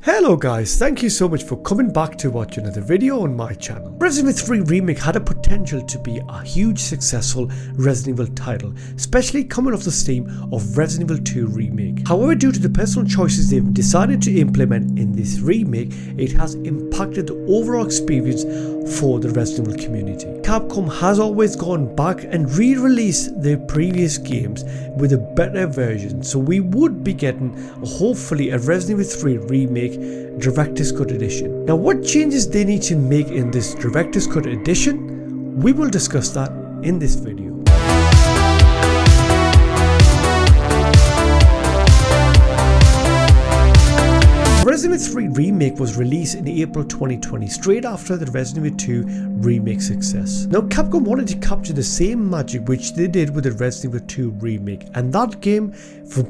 Hello guys, thank you so much for coming back to watch another video on my channel. Resident Evil 3 Remake had a potential to be a huge successful Resident Evil title, especially coming off the steam of Resident Evil 2 Remake. However, due to the personal choices they've decided to implement in this remake, it has impacted the overall experience for the Resident Evil community. Capcom has always gone back and re-released their previous games with a better version, so we would be getting hopefully a Resident Evil 3 Remake Director's Cut Edition. Now, what changes they need to make in this Director's Cut Edition, we will discuss that in this video. Resident Evil 3 Remake was released in April 2020, straight after the Resident Evil 2 Remake success. Now, Capcom wanted to capture the same magic which they did with the Resident Evil 2 Remake, and that game,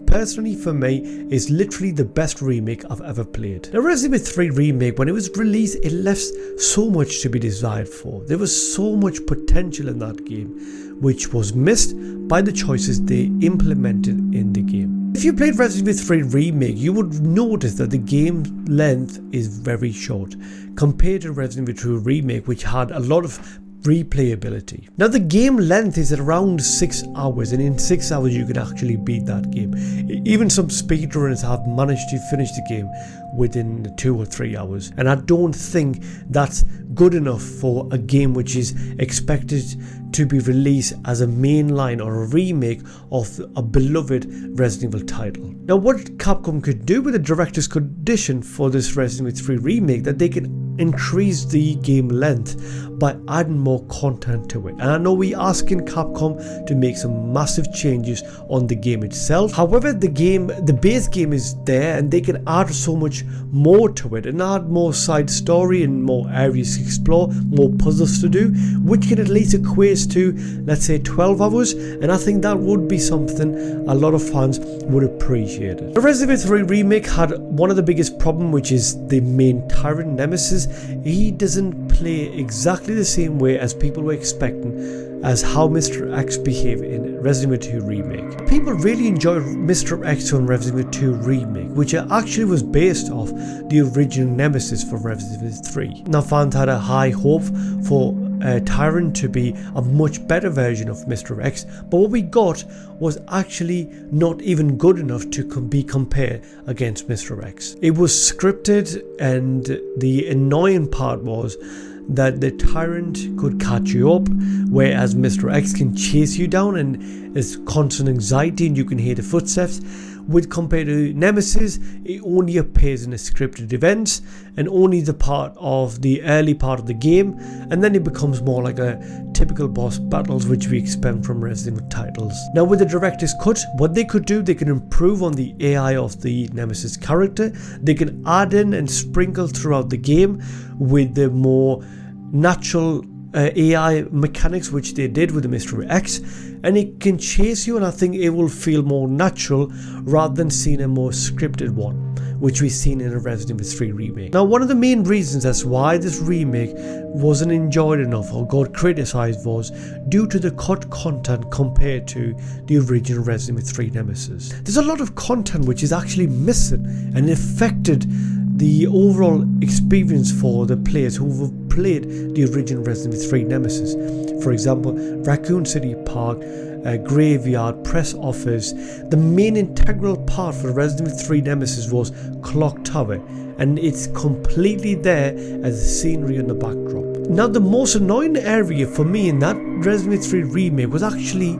personally for me, is literally the best remake I've ever played. Now, Resident Evil 3 Remake, when it was released, it left so much to be desired for. There was so much potential in that game, which was missed by the choices they implemented in the game. If you played Resident Evil 3 Remake, you would notice that the game length is very short compared to Resident Evil 2 Remake, which had a lot of replayability. Now, the game length is at around 6 hours, and in 6 hours you can actually beat that game. Even some speedrunners have managed to finish the game within 2 or 3 hours, and I don't think that's good enough for a game which is expected to be released as a mainline or a remake of a beloved Resident Evil title. Now, what Capcom could do with the Director's Cut Edition for this Resident Evil 3 Remake, that they can increase the game length by adding more content to it. And I know we're asking Capcom to make some massive changes on the game itself. However, the base game is there, and they can add so much more to it and add more side story and more areas to explore, more puzzles to do, which can at least equate to, let's say, 12 hours, and I think that would be something a lot of fans would appreciate it. The Resident Evil 3 Remake had one of the biggest problems, which is the main tyrant Nemesis. He doesn't play exactly the same way as people were expecting as how Mr. X behaved in Resident Evil 2 Remake. People really enjoyed Mr. X on Resident Evil 2 Remake, which actually was based off the original Nemesis for Resident Evil 3. Now, fans had a high hope for Tyrant to be a much better version of Mr. X, but what we got was actually not even good enough to be compared against Mr. X. It was scripted, and the annoying part was that the Tyrant could catch you up, whereas Mr. X can chase you down and there's constant anxiety and you can hear the footsteps. With compared to Nemesis, it only appears in the scripted events and only the part of the early part of the game, and then it becomes more like a typical boss battles which we expect from Resident Evil titles. Now, with the Director's Cut, what they could do, they can improve on the AI of the Nemesis character. They can add in and sprinkle throughout the game with the more natural AI mechanics which they did with the Mr. X, and it can chase you, and I think it will feel more natural rather than seeing a more scripted one which we've seen in a Resident Evil 3 Remake. Now, one of the main reasons as why this remake wasn't enjoyed enough or got criticized was due to the cut content compared to the original Resident Evil 3 Nemesis. There's a lot of content which is actually missing, and it affected the overall experience for the players who have played the original Resident Evil 3 Nemesis. For example, Raccoon City Park, Graveyard, Press Office. The main integral part for Resident Evil 3 Nemesis was Clock Tower, and it's completely there as the scenery on the backdrop. Now, the most annoying area for me in that Resident Evil 3 Remake was actually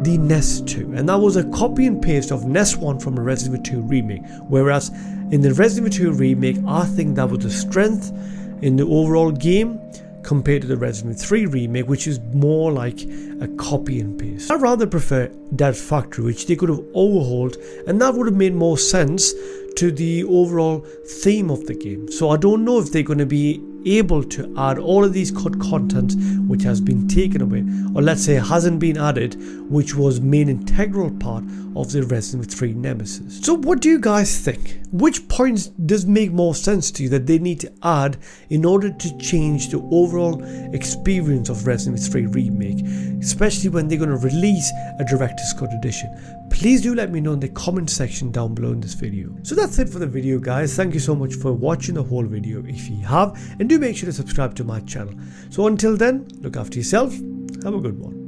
the NES 2, and that was a copy and paste of NES 1 from a Resident Evil 2 Remake, whereas in the Resident Evil 2 Remake, I think that was the strength in the overall game compared to the Resident Evil 3 Remake, which is more like a copy and paste. I rather prefer Dead Factory, which they could have overhauled, and that would have made more sense to the overall theme of the game. So I don't know if they're going to be able to add all of these cut content which has been taken away, or let's say hasn't been added, which was main integral part of the Resident Evil 3 Nemesis. So what do you guys think? Which points does make more sense to you that they need to add in order to change the overall experience of Resident Evil 3 Remake, especially when they're going to release a Director's Cut edition? Please do let me know in the comment section down below in this video. So that's it for the video, guys. Thank you so much for watching the whole video if you have, and do make sure to subscribe to my channel. So until then, look after yourself, have a good one.